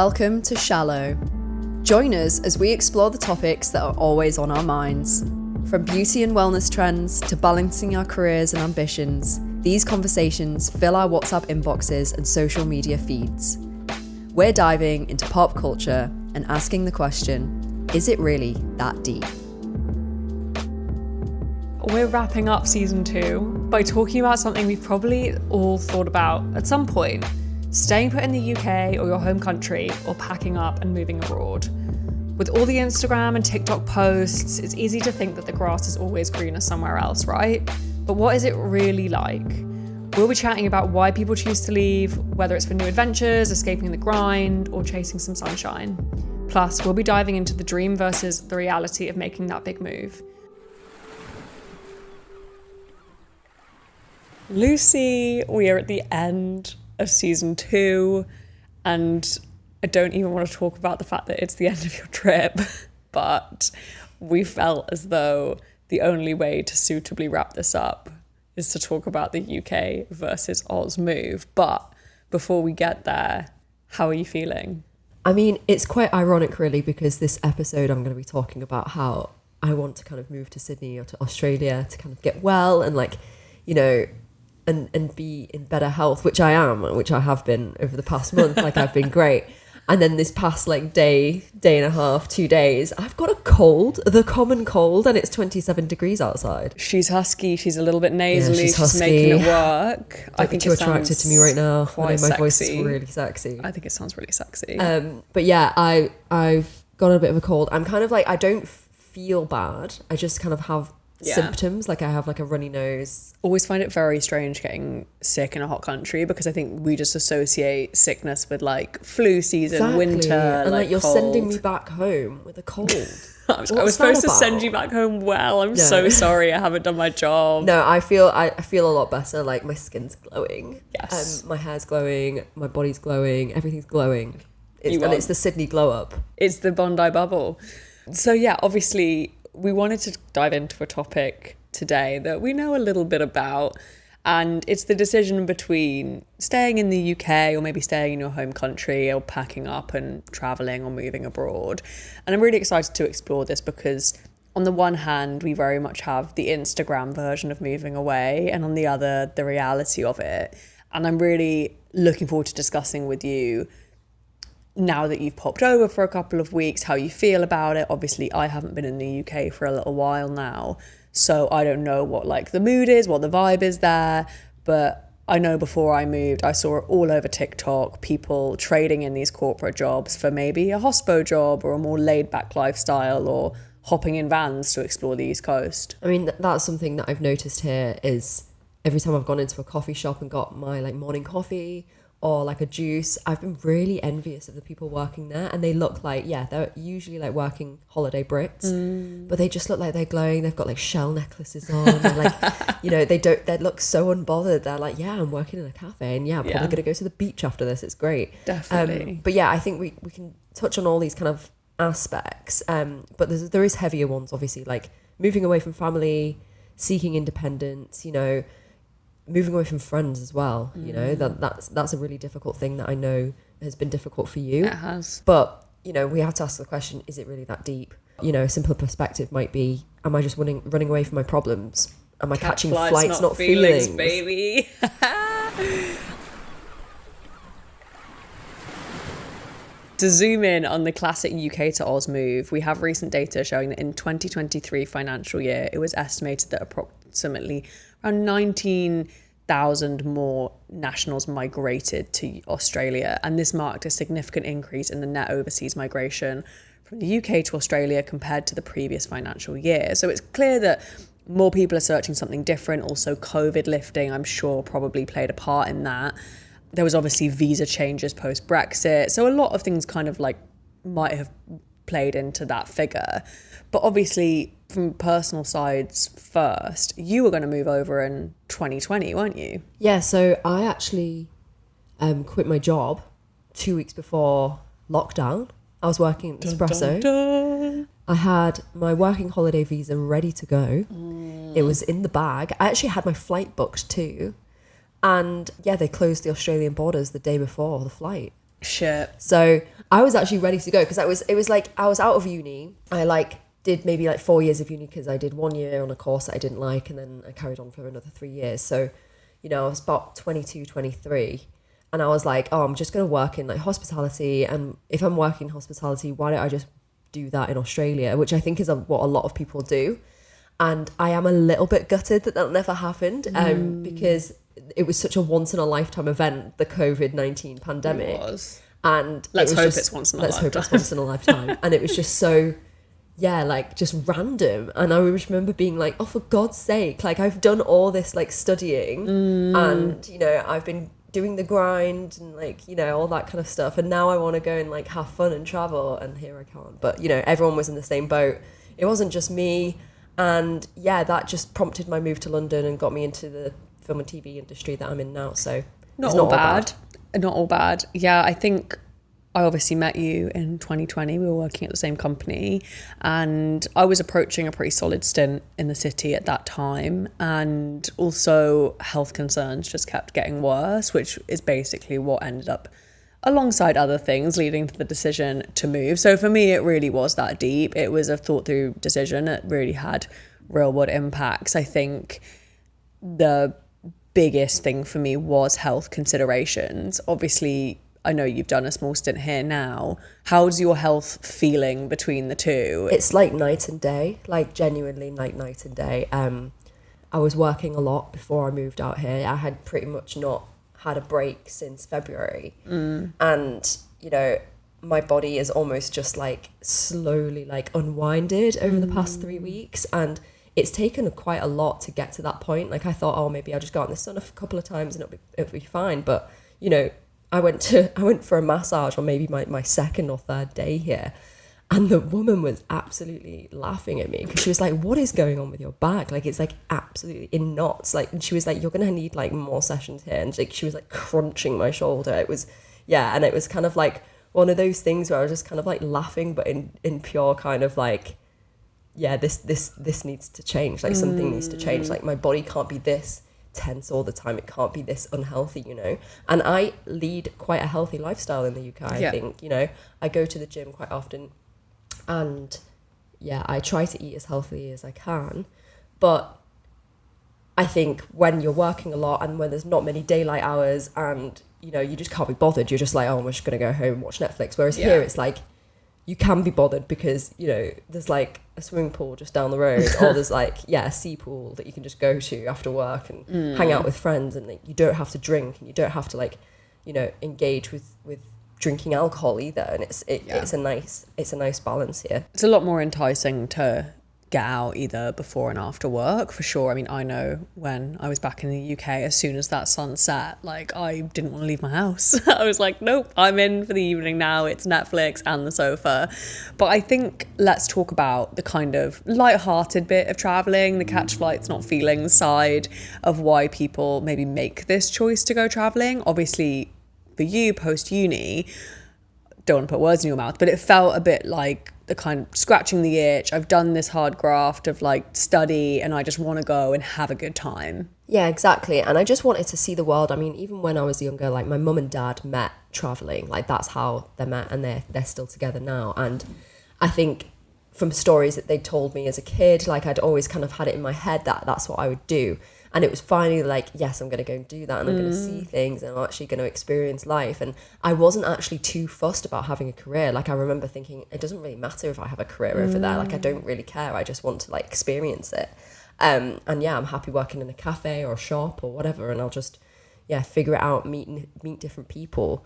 Welcome to Shallow. Join us as we explore the topics that are always on our minds. From beauty and wellness trends to balancing our careers and ambitions, these conversations fill our WhatsApp inboxes and social media feeds. We're diving into pop culture and asking the question, is it really that deep? We're wrapping up season 2 by talking about something we've probably all thought about at some point: staying put in the UK or your home country, or packing up and moving abroad. With all the Instagram and TikTok posts, it's easy to think that the grass is always greener somewhere else, right? But what is it really like? We'll be chatting about why people choose to leave, whether it's for new adventures, escaping the grind, or chasing some sunshine. Plus, we'll be diving into the dream versus the reality of making that big move. Lucy, we are at the end of season 2, and I don't even want to talk about the fact that it's the end of your trip, but we felt as though the only way to suitably wrap this up is to talk about the UK versus Oz move. But before we get there, how are you feeling? I mean, it's quite ironic really, because this episode I'm going to be talking about how I want to kind of move to Sydney or to Australia to kind of get well and and be in better health, which I have been over the past month. Like, I've been great. And then this past day and a half, 2 days, I've got a cold, the common cold, and it's 27 degrees outside. She's husky. She's a little bit nasally. Yeah, she's making it work. I think you're attracted to me right now. I know my voice is really sexy. I think it sounds really sexy. But yeah, I've got a bit of a cold. I'm kind of like, I don't feel bad. I just kind of have symptoms. Like, I have like a runny nose. Always find it very strange getting sick in a hot country, because I think we just associate sickness with like flu season, winter, and like you're cold. sending me back home with a cold. I was supposed to send you back home well. I'm so sorry, I haven't done my job. No, I feel a lot better. Like, my skin's glowing. Yes. My hair's glowing, my body's glowing, everything's glowing. It's the Sydney glow up. It's the Bondi bubble. So yeah, obviously we wanted to dive into a topic today that we know a little bit about, and it's the decision between staying in the UK or maybe staying in your home country, or packing up and travelling or moving abroad. And I'm really excited to explore this because on the one hand, we very much have the Instagram version of moving away, and on the other, the reality of it. And I'm really looking forward to discussing with you, now that you've popped over for a couple of weeks, how you feel about it. Obviously, I haven't been in the UK for a little while now, so I don't know what like the mood is, what the vibe is there. But I know before I moved, I saw it all over TikTok, people trading in these corporate jobs for maybe a hospo job or a more laid back lifestyle, or hopping in vans to explore the East Coast. I mean, that's something that I've noticed here is every time I've gone into a coffee shop and got my like morning coffee or like a juice, I've been really envious of the people working there, and they look like, they're usually like working holiday Brits, but they just look like they're glowing. They've got like shell necklaces on, and like, they look so unbothered. They're like, I'm working in a cafe, and I'm probably gonna go to the beach after this. It's great. Definitely. But I think we can touch on all these kind of aspects, but there is heavier ones, obviously, like moving away from family, seeking independence, moving away from friends as well. That's a really difficult thing that I know has been difficult for you. It has. But we have to ask the question, is it really that deep? A simpler perspective might be, am I just running away from my problems? Am I catching flights, not feelings, baby? To zoom in on the classic UK to Oz move, we have recent data showing that in 2023 financial year, it was estimated that approximately around 19,000 more nationals migrated to Australia, and this marked a significant increase in the net overseas migration from the UK to Australia compared to the previous financial year. So it's clear that more people are searching something different. Also, COVID lifting, I'm sure, probably played a part in that. There was obviously visa changes post-Brexit, so a lot of things kind of like might have played into that figure. But obviously, from personal sides first, you were going to move over in 2020, weren't you? Yeah, so I actually quit my job 2 weeks before lockdown. I was working at Espresso. Dun, dun, dun. I had my working holiday visa ready to go. It was in the bag. I actually had my flight booked too. And they closed the Australian borders the day before the flight. Shit. So I was actually ready to go because it was like I was out of uni. I like did maybe like 4 years of uni because I did 1 year on a course that I didn't like, and then I carried on for another 3 years. So, you know, I was about 22, 23, and I was like, oh, I'm just going to work in like hospitality. And if I'm working in hospitality, why don't I just do that in Australia, which I think is what a lot of people do. And I am a little bit gutted that never happened because it was such a once in a lifetime event, the COVID-19 pandemic. It was. And let's hope just, it's once in a let's lifetime. hope it's once in a lifetime. And it was just so, yeah, like just random. And I just remember being like, oh, for God's sake, like I've done all this like studying and, you know, I've been doing the grind and like, you know, all that kind of stuff. And now I want to go and like have fun and travel, and here I can't. But, you know, everyone was in the same boat. It wasn't just me. And yeah, that just prompted my move to London and got me into the film and TV industry that I'm in now. So not all bad. Not all bad. Yeah, I think I obviously met you in 2020. We were working at the same company, and I was approaching a pretty solid stint in the city at that time. And also health concerns just kept getting worse, which is basically what ended up, alongside other things, leading to the decision to move. So for me, it really was that deep. It was a thought through decision. It really had real world impacts. I think the biggest thing for me was health considerations. Obviously, I know you've done a small stint here now. How's your health feeling between the two? It's like night and day, like genuinely like night and day. I was working a lot before I moved out here. I had pretty much not had a break since February. And, you know, my body is almost just like slowly like unwinded over the past 3 weeks. And it's taken quite a lot to get to that point. Like I thought, oh, maybe I'll just go out in the sun a couple of times and it'll be fine. But, you know, I went for a massage on maybe my second or third day here. And the woman was absolutely laughing at me because she was like, what is going on with your back? Like, it's like absolutely in knots. Like, and she was like, you're going to need like more sessions here. And like, she was like crunching my shoulder. It was, yeah. And it was kind of like one of those things where I was just kind of like laughing, but in pure kind of like, yeah, this needs to change. Like something needs to change. Like my body can't be this tense all the time. It can't be this unhealthy, you know. And I lead quite a healthy lifestyle in the UK. I think, you know, I go to the gym quite often. And yeah, I try to eat as healthy as I can. But I think when you're working a lot and when there's not many daylight hours and, you know, you just can't be bothered, you're just like, oh, I'm just going to go home and watch Netflix. Whereas here it's like, you can be bothered because, you know, there's like a swimming pool just down the road or there's like, yeah, a sea pool that you can just go to after work and hang out with friends, and like, you don't have to drink and you don't have to like, you know, engage with drinking alcohol either. And it's a nice balance here. It's a lot more enticing to get out either before and after work, for sure. I mean, I know when I was back in the UK, as soon as that sun set, like I didn't want to leave my house. I was like, nope, I'm in for the evening now. It's Netflix and the sofa. But I think let's talk about the kind of light-hearted bit of traveling, the catch flights, not feelings side of why people maybe make this choice to go traveling. Obviously, for you, post-uni, don't want to put words in your mouth, but it felt a bit like the kind of scratching the itch. I've done this hard graft of like study and I just want to go and have a good time. Yeah, exactly. And I just wanted to see the world. I mean, even when I was younger, like my mum and dad met traveling. Like that's how they met, and they're still together now. And I think from stories that they told me as a kid, like I'd always kind of had it in my head that that's what I would do. And it was finally like, yes, I'm going to go and do that, and I'm going to see things, and I'm actually going to experience life. And I wasn't actually too fussed about having a career. Like I remember thinking, it doesn't really matter if I have a career over there. Like I don't really care. I just want to like experience it. And yeah, I'm happy working in a cafe or a shop or whatever, and I'll just, yeah, figure it out, meet different people.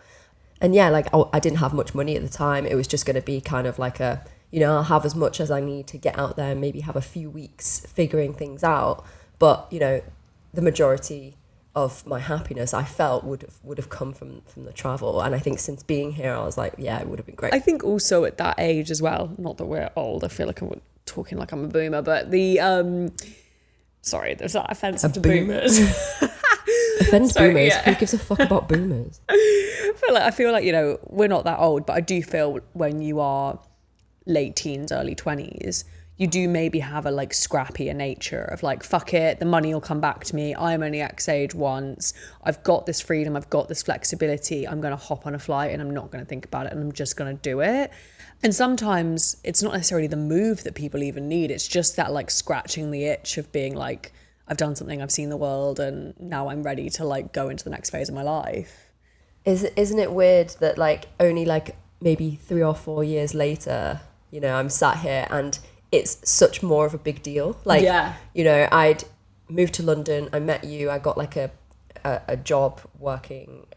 And yeah, like I didn't have much money at the time. It was just going to be kind of like a, you know, I'll have as much as I need to get out there, maybe have a few weeks figuring things out. But, you know, the majority of my happiness I felt would have come from the travel. And I think since being here, I was like, yeah, it would have been great. I think also at that age as well, not that we're old, I feel like I'm talking like I'm a boomer, but the, sorry, there's that offensive to boomers. Offend boomers? Yeah. Who gives a fuck about boomers? I feel like, you know, we're not that old, but I do feel when you are late teens, early 20s, you do maybe have a like scrappier nature of like, fuck it, the money will come back to me. I'm only X age once. I've got this freedom. I've got this flexibility. I'm going to hop on a flight and I'm not going to think about it and I'm just going to do it. And sometimes it's not necessarily the move that people even need. It's just that like scratching the itch of being like, I've done something, I've seen the world, and now I'm ready to like go into the next phase of my life. Isn't it weird that like only like maybe 3 or 4 years later, you know, I'm sat here and it's such more of a big deal. Like, yeah. You know, I'd moved to London, I met you, I got like a job working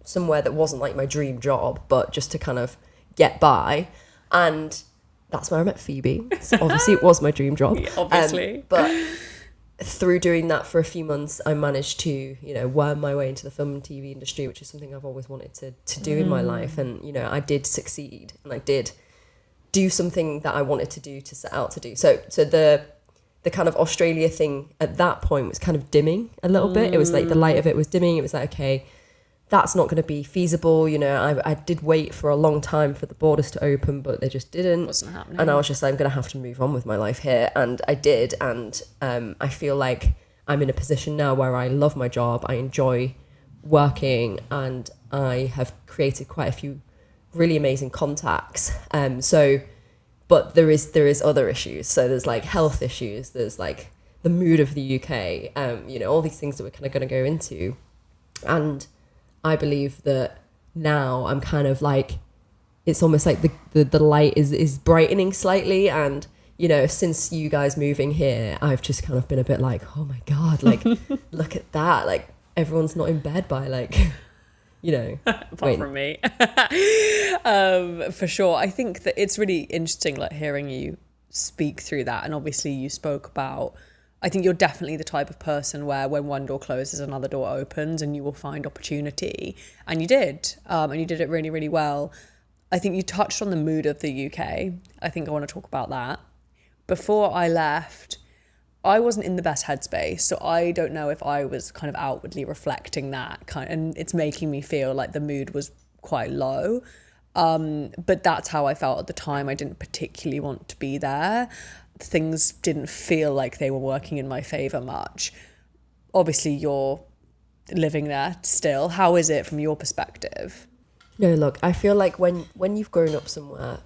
somewhere that wasn't like my dream job, but just to kind of get by. And that's where I met Phoebe. So obviously it was my dream job. Yeah, obviously. But through doing that for a few months, I managed to, you know, worm my way into the film and TV industry, which is something I've always wanted to do in my life. And, you know, I did succeed and I did do something that I wanted to do, to set out to do. So the kind of Australia thing at that point was kind of dimming a little bit. It was like the light of it was dimming. It was like, okay, that's not going to be feasible. You know, I did wait for a long time for the borders to open, but they just didn't. It wasn't happening. And I was just like, I'm going to have to move on with my life here. And I did. And I feel like I'm in a position now where I love my job. I enjoy working and I have created quite a few really amazing contacts. But there is other issues. So there's like health issues. There's like the mood of the UK. You know, all these things that we're kind of going to go into. And I believe that now I'm kind of like, it's almost like the light is brightening slightly. And, you know, since you guys moving here, I've just kind of been a bit like, oh my God, like, look at that. Like everyone's not in bed by like, you know. Apart from me. For sure. I think that it's really interesting like hearing you speak through that. And obviously you spoke about, I think you're definitely the type of person where when one door closes, another door opens and you will find opportunity. And you did. And you did it really, really well. I think you touched on the mood of the UK. I think I want to talk about that. Before I left, I wasn't in the best headspace. So I don't know if I was kind of outwardly reflecting that and it's making me feel like the mood was quite low. But that's how I felt at the time. I didn't particularly want to be there. Things didn't feel like they were working in my favor much. Obviously, you're living there still. How is it from your perspective? No, look, I feel like when you've grown up somewhere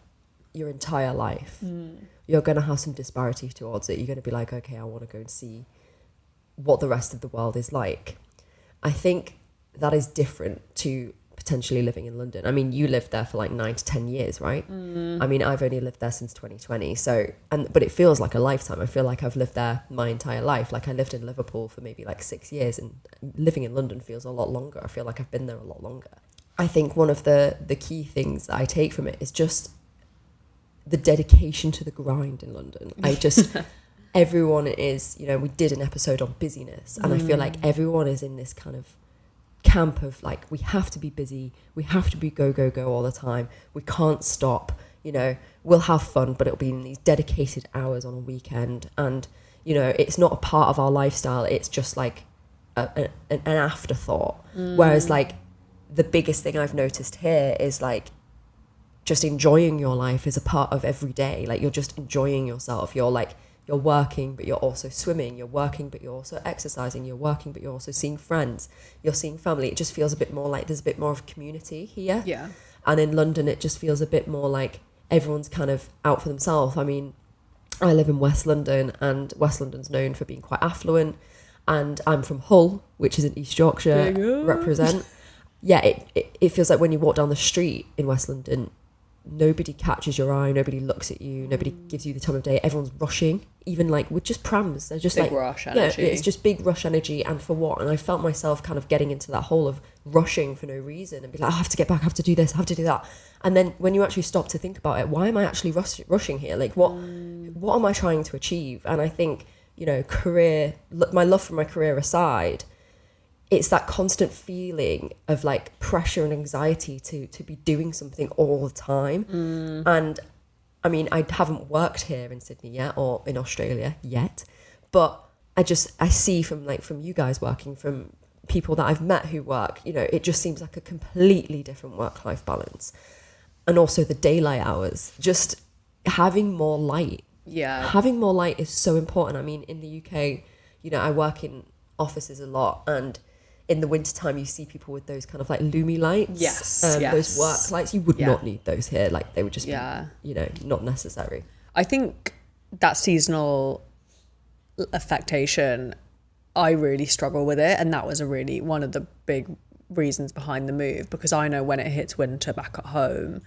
your entire life, you're going to have some disparity towards it. You're going to be like, okay, I want to go and see what the rest of the world is like. I think that is different to potentially living in London. I mean, you lived there for like 9 to 10 years, right? I mean, I've only lived there since 2020. But it feels like a lifetime. I feel like I've lived there my entire life. Like I lived in Liverpool for maybe like 6 years and living in London feels a lot longer. I feel like I've been there a lot longer. I think one of the key things that I take from it is just the dedication to the grind in London. Everyone is, you know, we did an episode on busyness and I feel like everyone is in this kind of camp of like, we have to be busy, we have to be go all the time, we can't stop, you know, we'll have fun but it'll be in these dedicated hours on a weekend, and you know, it's not a part of our lifestyle, it's just like an afterthought. Whereas like the biggest thing I've noticed here is like just enjoying your life is a part of every day. Like you're just enjoying yourself. You're like, you're working, but you're also swimming. You're working, but you're also exercising. You're working, but you're also seeing friends. You're seeing family. It just feels a bit more like there's a bit more of community here. Yeah. And in London, it just feels a bit more like everyone's kind of out for themselves. I mean, I live in West London and West London's known for being quite affluent. And I'm from Hull, which is in East Yorkshire, represent. Yeah, it feels like when you walk down the street in West London, nobody catches your eye, nobody looks at you, nobody gives you the time of day, everyone's rushing, even like with just prams, they're just big like rush energy. Yeah, it's just big rush energy, and for what? And I felt myself kind of getting into that hole of rushing for no reason and be like, I have to get back, I have to do this, I have to do that. And then when you actually stop to think about it, why am I actually rushing here? Like what am I trying to achieve? And I think, you know, my love for my career aside, it's that constant feeling of like pressure and anxiety to be doing something all the time. And I mean, I haven't worked here in Sydney yet or in Australia yet, but I see from you guys working, from people that I've met who work, you know, it just seems like a completely different work-life balance. And also the daylight hours, just having more light Yeah. having more light is so important. I mean, in the UK, you know, I work in offices a lot, and in the wintertime you see people with those kind of like loomy lights. Yes, Those work lights. You would Yeah. not need those here. Like, they would just Yeah. be, you know, not necessary. I think that seasonal affectation, I really struggle with it, and that was one of the big reasons behind the move, because I know when it hits winter back at home,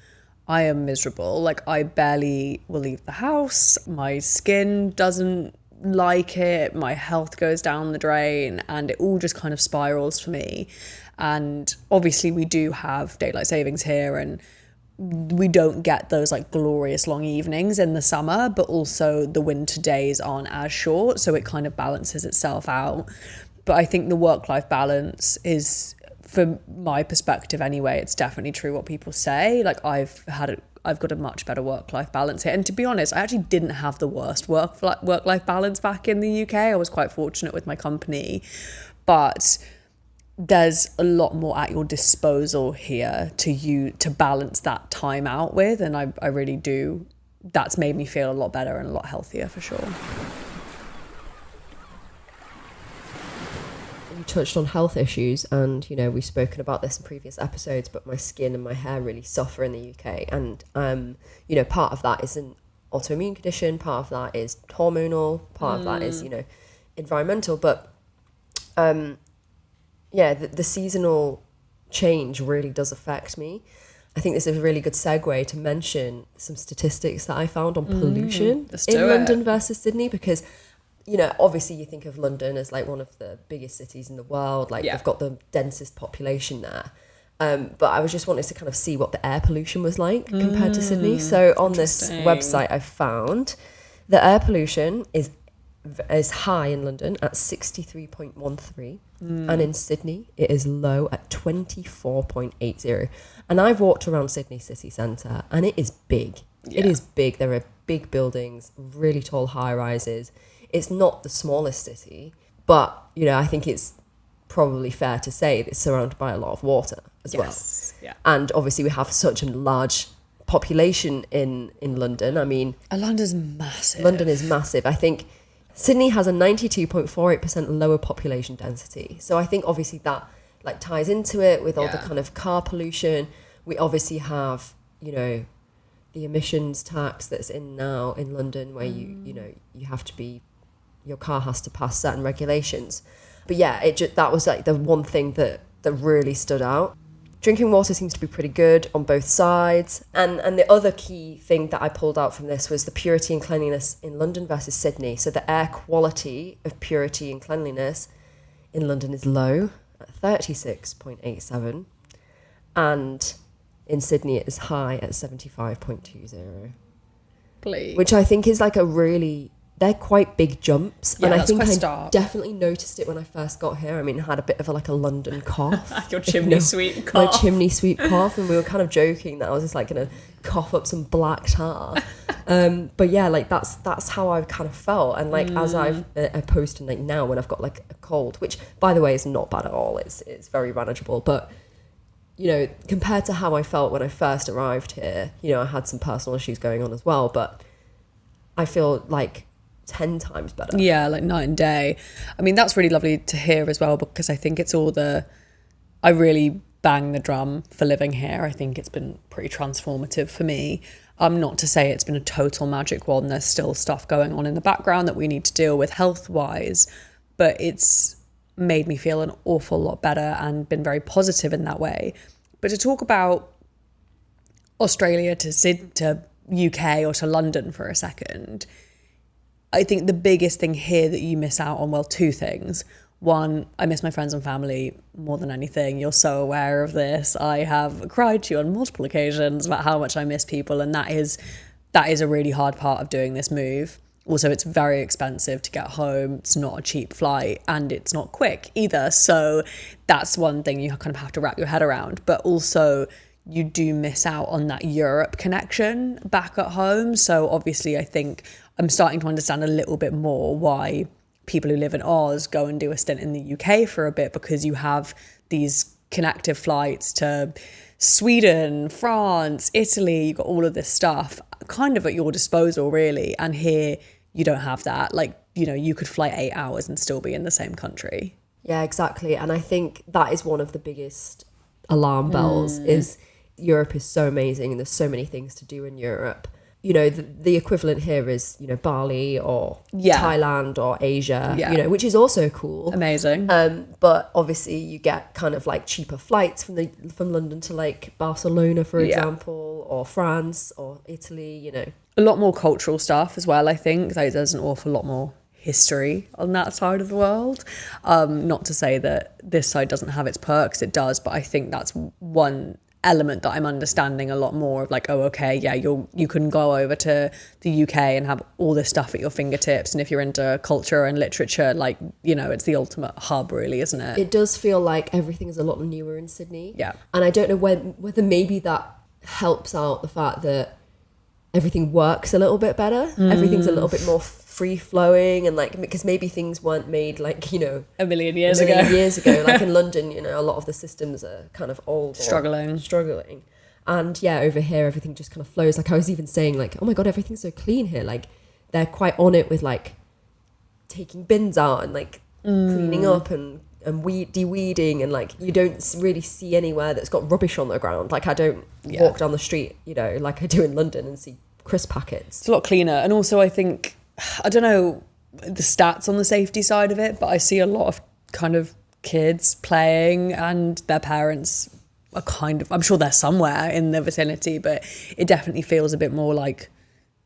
I am miserable. Like, I barely will leave the house. My skin doesn't like it. My health goes down the drain, and it all just kind of spirals for me. And obviously we do have daylight savings here, and we don't get those like glorious long evenings in the summer, but also the winter days aren't as short, so it kind of balances itself out. But I think the work-life balance is, from my perspective anyway, it's definitely true what people say. Like, I've got a much better work-life balance here, and to be honest, I actually didn't have the worst work-life balance back in the UK. I was quite fortunate with my company, but there's a lot more at your disposal here to balance that time out with, and I really do. That's made me feel a lot better and a lot healthier for sure. You touched on health issues, and you know, we've spoken about this in previous episodes, but my skin and my hair really suffer in the UK, and you know, part of that is an autoimmune condition, part of that is hormonal, part of that is, you know, environmental, but yeah, the seasonal change really does affect me. I think this is a really good segue to mention some statistics that I found on pollution in London versus Sydney, because, you know, obviously you think of London as like one of the biggest cities in the world, like they've got the densest population there. But I was just wanting to kind of see what the air pollution was like compared to Sydney. So on this website I found the air pollution is high in London at 63.13, and in Sydney it is low at 24.80. And I've walked around Sydney city centre, and it is big. It is big. There are big buildings, really tall high rises. It's not the smallest city, but you know, I think it's probably fair to say that it's surrounded by a lot of water as well. Yeah. And obviously we have such a large population in London. I mean, London's massive. London is massive. I think Sydney has a 92.48% lower population density. So I think obviously that like ties into it with all the kind of car pollution. We obviously have, you know, the emissions tax that's in now in London, where you know, you have to be, your car has to pass certain regulations. But yeah, that was like the one thing that really stood out. Drinking water seems to be pretty good on both sides. And the other key thing that I pulled out from this was the purity and cleanliness in London versus Sydney. So the air quality of purity and cleanliness in London is low at 36.87. And in Sydney it is high at 75.20. Please. Which I think is like they're quite big jumps. Yeah, and I that's think quite I stark. definitely noticed it when I first got here. I mean, I had a bit of a London cough. Your chimney sweep cough. My chimney sweep cough. And we were kind of joking that I was just like going to cough up some black tar. But yeah, like that's how I kind of felt. And like as I've opposed to like now when I've got like a cold, which by the way is not bad at all. It's very manageable. But you know, compared to how I felt when I first arrived here, you know, I had some personal issues going on as well. But I feel like 10 times better. Yeah, like night and day. I mean, that's really lovely to hear as well, because I think it's I really bang the drum for living here. I think it's been pretty transformative for me. Not to say it's been a total magic wand. There's still stuff going on in the background that we need to deal with health-wise, but it's made me feel an awful lot better and been very positive in that way. But to talk about Australia to UK or to London for a second, I think the biggest thing here that you miss out on, well, two things. One, I miss my friends and family more than anything. You're so aware of this. I have cried to you on multiple occasions about how much I miss people, and that is a really hard part of doing this move. Also, it's very expensive to get home. It's not a cheap flight, and it's not quick either. So that's one thing you kind of have to wrap your head around. But also, you do miss out on that Europe connection back at home. So obviously, I think I'm starting to understand a little bit more why people who live in Oz go and do a stint in the UK for a bit, because you have these connective flights to Sweden, France, Italy. You've got all of this stuff kind of at your disposal, really. And here you don't have that. Like, you know, you could fly 8 hours and still be in the same country. Yeah, exactly. And I think that is one of the biggest alarm bells is Europe is so amazing and there's so many things to do in Europe. You know, the equivalent here is, you know, Bali or Thailand or Asia, you know, which is also cool. Amazing. But obviously you get kind of like cheaper flights from London to like Barcelona, for example, or France or Italy, you know. A lot more cultural stuff as well, I think. Like, there's an awful lot more history on that side of the world. Not to say that this side doesn't have its perks, it does, but I think that's one element that I'm understanding a lot more of, like, oh, okay, yeah, you can go over to the UK and have all this stuff at your fingertips, and if you're into culture and literature, like, you know, it's the ultimate hub, really, isn't it? It does feel like everything is a lot newer in Sydney. Yeah. And I don't know whether maybe that helps out the fact that everything works a little bit better. Everything's a little bit more free flowing, and like, because maybe things weren't made like, you know, a million years ago. Like in London, you know, a lot of the systems are kind of old, struggling. And yeah, over here everything just kind of flows. Like I was even saying, like, oh my god, everything's so clean here. Like they're quite on it with like taking bins out and like cleaning up and de-weeding, and like you don't really see anywhere that's got rubbish on the ground. Like I don't walk down the street, you know, like I do in London and see crisp packets. It's a lot cleaner. And also I think, I don't know the stats on the safety side of it, but I see a lot of kind of kids playing and their parents are kind of, I'm sure they're somewhere in the vicinity, but it definitely feels a bit more like,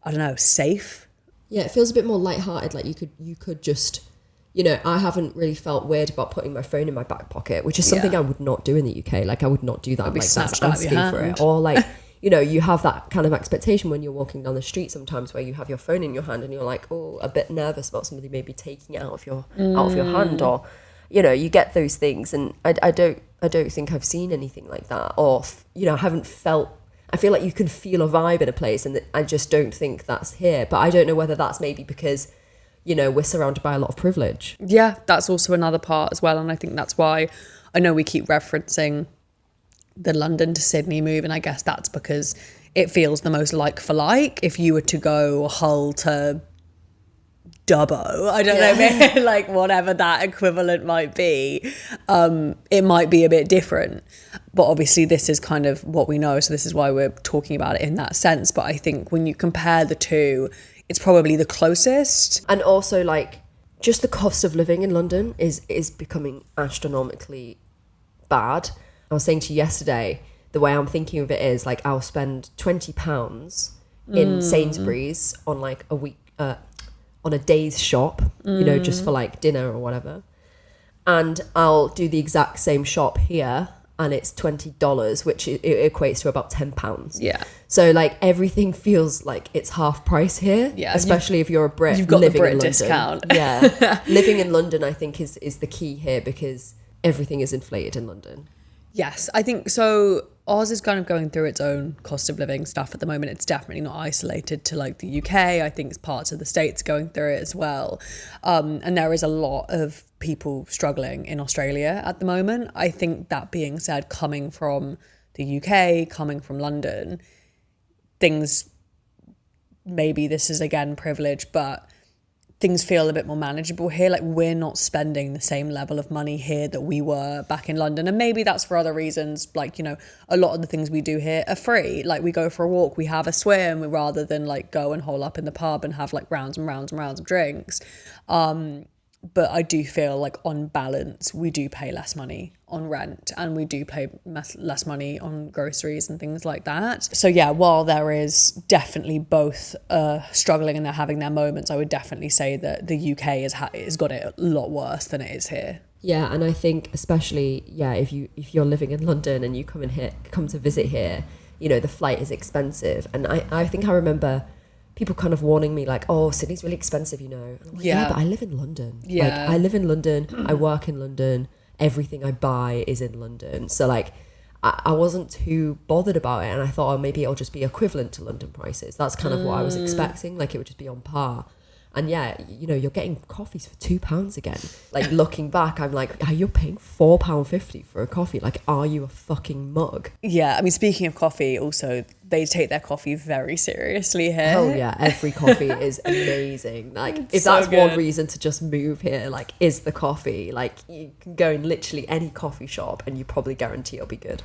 I don't know, safe. Yeah, it feels a bit more lighthearted. Like you could just, you know, I haven't really felt weird about putting my phone in my back pocket, which is something I would not do in the UK. Like I would not do that. Like that's asking for it. Or like, you know, you have that kind of expectation when you're walking down the street sometimes where you have your phone in your hand and you're like, oh, a bit nervous about somebody maybe taking it out of your hand, or, you know, you get those things. And I don't think I've seen anything like that, or, you know, I feel like you can feel a vibe in a place, and I just don't think that's here. But I don't know whether that's maybe because, you know, we're surrounded by a lot of privilege. Yeah, that's also another part as well. And I think that's why I know we keep referencing the London to Sydney move, and I guess that's because it feels the most like for like. If you were to go Hull to Dubbo, I don't know, like whatever that equivalent might be, it might be a bit different. But obviously this is kind of what we know, so this is why we're talking about it in that sense. But I think when you compare the two, it's probably the closest. And also, like, just the cost of living in London is becoming astronomically bad. I was saying to you yesterday, the way I'm thinking of it is like I'll spend £20 in Sainsbury's on like a week, on a day's shop, you know, just for like dinner or whatever. And I'll do the exact same shop here and it's $20, which it equates to about £10. Yeah. So like everything feels like it's half price here, especially if you're a Brit. You've got living the Brit in London. discount. Yeah. Living in London, I think, is the key here, because everything is inflated in London. Yes, I think so. Oz is kind of going through its own cost of living stuff at the moment. It's definitely not isolated to like the UK. I think parts of the States going through it as well. And there is a lot of people struggling in Australia at the moment. I think that being said, coming from the UK, coming from London, things, maybe this is again privilege, but things feel a bit more manageable here. Like we're not spending the same level of money here that we were back in London. And maybe that's for other reasons. Like, you know, a lot of the things we do here are free. Like we go for a walk, we have a swim, rather than like go and hole up in the pub and have like rounds and rounds and rounds of drinks. But I do feel like on balance, we do pay less money on rent and we do pay less money on groceries and things like that. So yeah, while there is definitely both struggling and they're having their moments, I would definitely say that the UK has got it a lot worse than it is here. Yeah, and I think especially, if you're living in London and you come to visit here, you know, the flight is expensive. And I think I remember people kind of warning me like, oh, Sydney's really expensive, you know. And I'm like, yeah, but I live in London. Yeah. Like I live in London, I work in London, everything I buy is in London. So like I wasn't too bothered about it, and I thought, oh, maybe it'll just be equivalent to London prices. That's kind of what I was expecting, like it would just be on par. And yeah, you know, you're getting coffees for £2 again. Like, looking back, I'm like, are you paying £4.50 for a coffee? Like, are you a fucking mug? Yeah, I mean, speaking of coffee, also, they take their coffee very seriously here. Hell yeah, every coffee is amazing. Like, if So that's one good. reason to just move here, like, is the coffee. Like, you can go in literally any coffee shop and you probably guarantee it'll be good.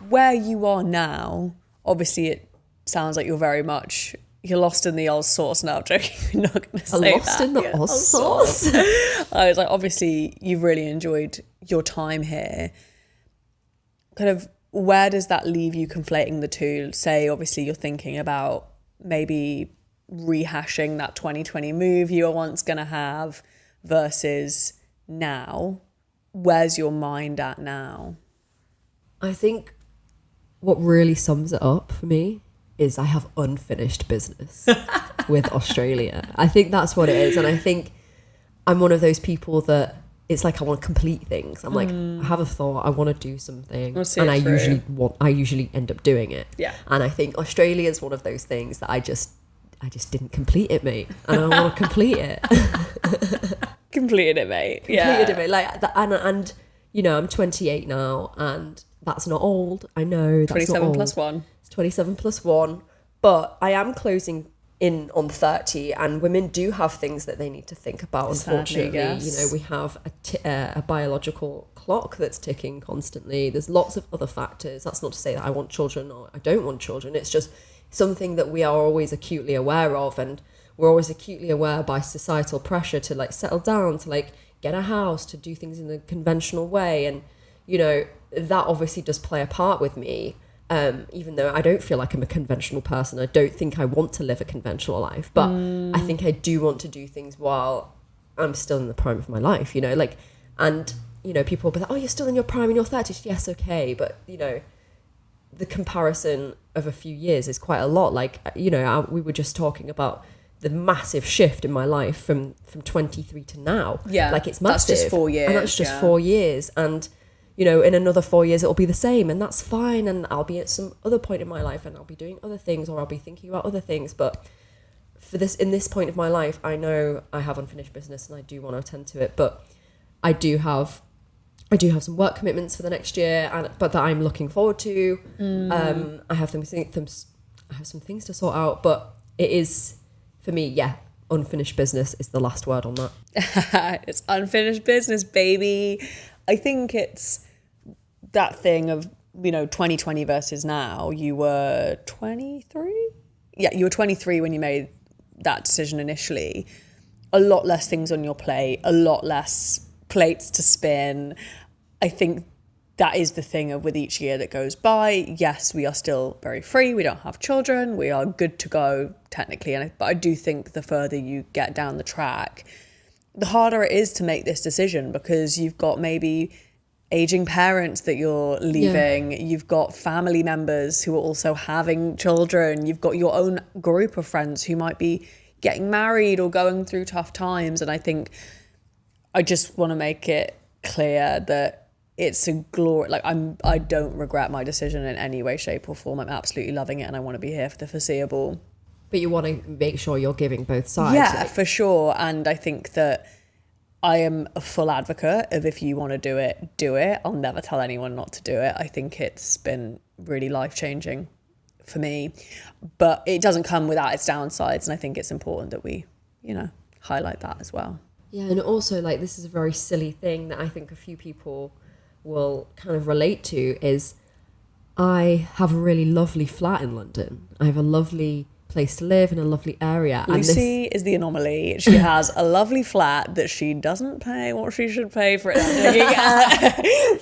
Where you are now, obviously it sounds like you're lost in the old sauce now. I'm joking. I'm not going to say Lost that. in the Yeah, old sauce. I was like, obviously you've really enjoyed your time here. Kind of, where does that leave you conflating the two? Say, obviously you're thinking about maybe rehashing that 2020 move you were once going to have versus now. Where's your mind at now? I think what really sums it up for me is I have unfinished business with Australia. I think that's what it is. And I think I'm one of those people that it's like I want to complete things. I'm like, I have a thought, I want to do something, and I usually end up doing it. Yeah. And I think Australia is one of those things that I just didn't complete it, mate. And I want to complete it. Completed it, mate. Completed it, mate. Like, and you know, I'm 28 now, and that's not old. I know that's 27 not old. plus 1. It's 27 plus 1. But I am closing in on 30, and women do have things that they need to think about, unfortunately. Sadly, yes. You know, we have a biological clock that's ticking constantly. There's lots of other factors. That's not to say that I want children or I don't want children. It's just something that we are always acutely aware of, and we're always acutely aware by societal pressure to like settle down, to like get a house, to do things in the conventional way. And you know, that obviously does play a part with me, even though I don't feel like I'm a conventional person. I don't think I want to live a conventional life, but I think I do want to do things while I'm still in the prime of my life, you know, like, and, you know, people will be like, oh, you're still in your prime in your 30s. Yes, okay. But, you know, the comparison of a few years is quite a lot. Like, you know, we were just talking about the massive shift in my life from 23 to now. Yeah. Like, it's massive. That's just 4 years. And that's just 4 years. And, you know, in another 4 years, it'll be the same, and that's fine. And I'll be at some other point in my life and I'll be doing other things, or I'll be thinking about other things. But in this point of my life, I know I have unfinished business and I do want to attend to it. But I do have some work commitments for the next year, but that I'm looking forward to. I have some things to sort out, but it is, for me, yeah, unfinished business is the last word on that. It's unfinished business, baby. I think it's that thing of, you know, 2020 versus now. You were 23? Yeah, you were 23 when you made that decision initially. A lot less things on your plate, a lot less plates to spin. I think that is the thing of with each year that goes by. Yes, we are still very free. We don't have children. We are good to go technically. But I do think the further you get down the track, the harder it is to make this decision, because you've got maybe aging parents that you're leaving. Yeah. You've got family members who are also having children. You've got your own group of friends who might be getting married or going through tough times. And I think I just want to make it clear that it's a glory. Like, I don't regret my decision in any way, shape or form. I'm absolutely loving it, and I want to be here for the foreseeable. But you want to make sure you're giving both sides. Yeah, for sure. And I think that I am a full advocate of, if you want to do it, do it. I'll never tell anyone not to do it. I think it's been really life-changing for me. But it doesn't come without its downsides. And I think it's important that we, you know, highlight that as well. Yeah, and also, like, this is a very silly thing that I think a few people will kind of relate to, is I have a really lovely flat in London. I have a lovely place to live in a lovely area. Lucy is the anomaly. She has a lovely flat that she doesn't pay what she should pay for it.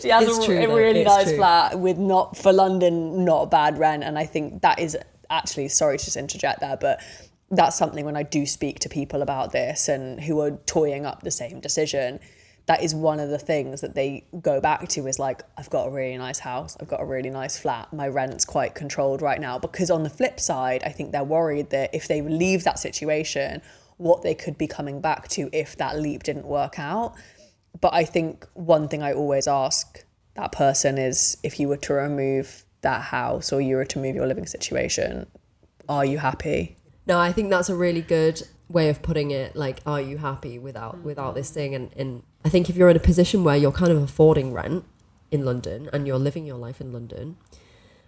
She has a really nice flat with, not for London, not bad rent. And I think that is actually, sorry to just interject there, but that's something when I do speak to people about this and who are toying up the same decision, that is one of the things that they go back to, is like, I've got a really nice house, I've got a really nice flat, my rent's quite controlled right now. Because on the flip side, I think they're worried that if they leave that situation, what they could be coming back to if that leap didn't work out. But I think one thing I always ask that person is, if you were to remove that house, or you were to move your living situation, are you happy? No, I think that's a really good way of putting it. Like, are you happy without this thing? And I think if you're in a position where you're kind of affording rent in London and you're living your life in London,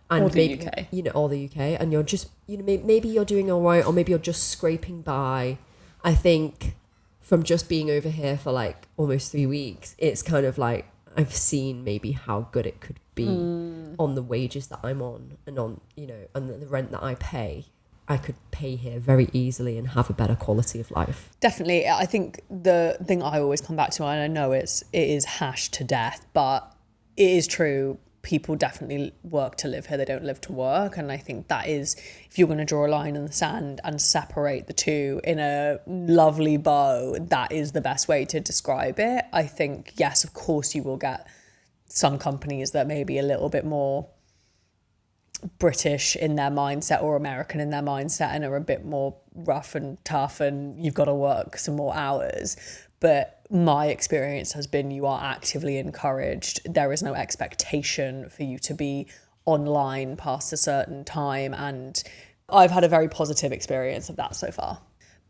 and or the maybe, UK, or the UK, and you're just, maybe you're doing all right, or maybe you're just scraping by. I think from just being over here for like almost 3 weeks, it's kind of like I've seen maybe how good it could be on the wages that I'm on, and on, and the rent that I pay. I could pay here very easily and have a better quality of life. Definitely. I think the thing I always come back to, and I know it is hashed to death, but it is true. People definitely work to live here. They don't live to work. And I think that is, if you're going to draw a line in the sand and separate the two in a lovely bow, that is the best way to describe it. I think, yes, of course, you will get some companies that may be a little bit more British in their mindset or American in their mindset and are a bit more rough and tough, and you've got to work some more hours. But my experience has been you are actively encouraged. There is no expectation for you to be online past a certain time, and I've had a very positive experience of that so far.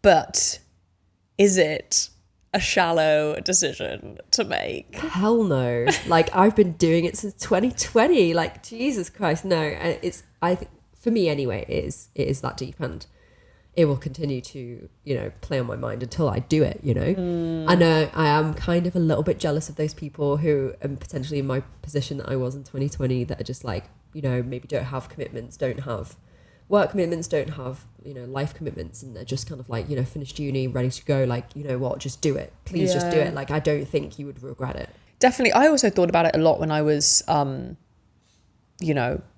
But is it a shallow decision to make? Hell no. Like, I've been doing it since 2020. Like, Jesus Christ, no. I think for me anyway, it is that deep, and it will continue to, play on my mind until I do it, I know I am kind of a little bit jealous of those people who are potentially in my position that I was in 2020, that are just like, maybe don't have commitments, don't have work commitments, don't have, life commitments, and they're just kind of like, finished uni, ready to go, like, what, just do it. Please just do it. Like, I don't think you would regret it. Definitely. I also thought about it a lot when I was,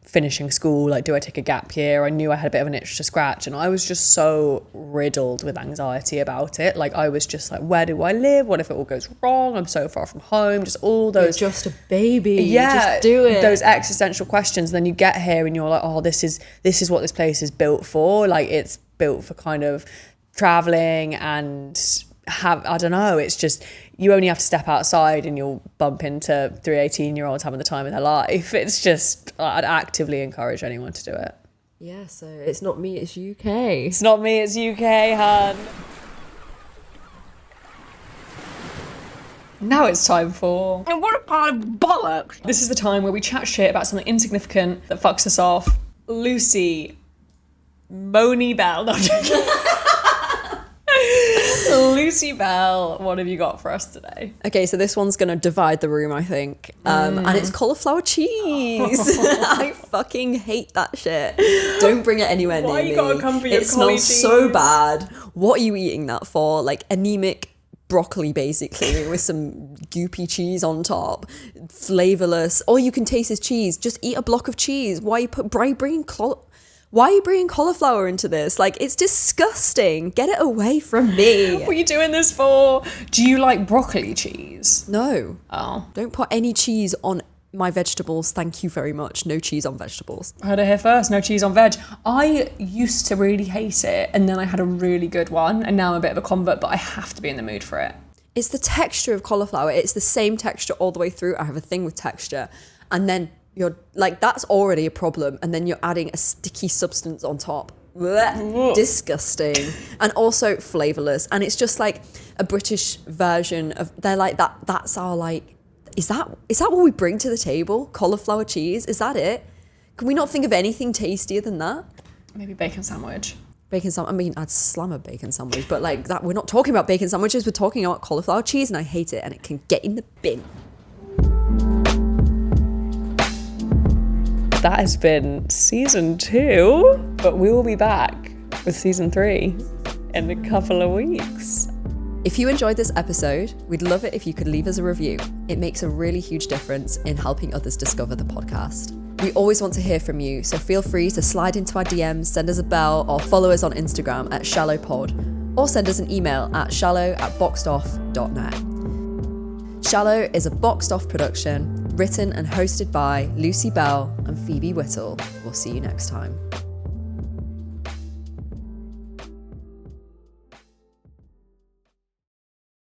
finishing school. Like, do I take a gap year? I knew I had a bit of an itch to scratch, and I was just so riddled with anxiety about it. Like, I was just like, where do I live? What if it all goes wrong? I'm so far from home. Just all those... You're just a baby. Yeah. Just do it. Those existential questions. Then you get here and you're like, oh, this is what this place is built for. Like, it's built for kind of traveling and I don't know, it's just, you only have to step outside and you'll bump into 3 18-year-olds having the time of their life. It's just, I'd actively encourage anyone to do it. Yeah, so it's not me, it's UK. It's not me, it's UK, hun. Now it's time for... And what a pile of bollocks! This is the time where we chat shit about something insignificant that fucks us off. Lucy Moni Bell. No, I'm joking. Lucy Bell, what have you got for us today? Okay, so this one's going to divide the room, I think. And it's cauliflower cheese. I fucking hate that shit. Don't bring it anywhere near me. Why you gotta come for your It smells cheese? so bad. What are you eating that for? Like anemic broccoli, basically, with some goopy cheese on top. Flavorless. All you can taste is cheese. Just eat a block of cheese. Why are you bringing cauliflower into this? Like, it's disgusting. Get it away from me. What are you doing this for? Do you like broccoli cheese? No. Oh. Don't put any cheese on my vegetables. Thank you very much. No cheese on vegetables. I heard it here first. No cheese on veg. I used to really hate it, and then I had a really good one, and now I'm a bit of a convert, but I have to be in the mood for it. It's the texture of cauliflower. It's the same texture all the way through. I have a thing with texture. And then you're like, that's already a problem, and then you're adding a sticky substance on top. Blech, disgusting. And also flavorless, and it's just like a British version of, they're like, that's our, like, is that what we bring to the table? Cauliflower cheese, is that it? Can we not think of anything tastier than that? Maybe bacon sandwich. I mean, I'd slam a bacon sandwich, but like that, we're not talking about bacon sandwiches, we're talking about cauliflower cheese, and I hate it, and it can get in the bin. That has been season 2, but we will be back with season 3 in a couple of weeks. If you enjoyed this episode, we'd love it if you could leave us a review. It makes a really huge difference in helping others discover the podcast. We always want to hear from you, so feel free to slide into our DMs, send us a bell, or follow us on Instagram at shallowpod, or send us an email at shallow@boxedoff.net. Shallow is a Boxed Off production, written and hosted by Lucy Bell and Phoebe Whittle. We'll see you next time.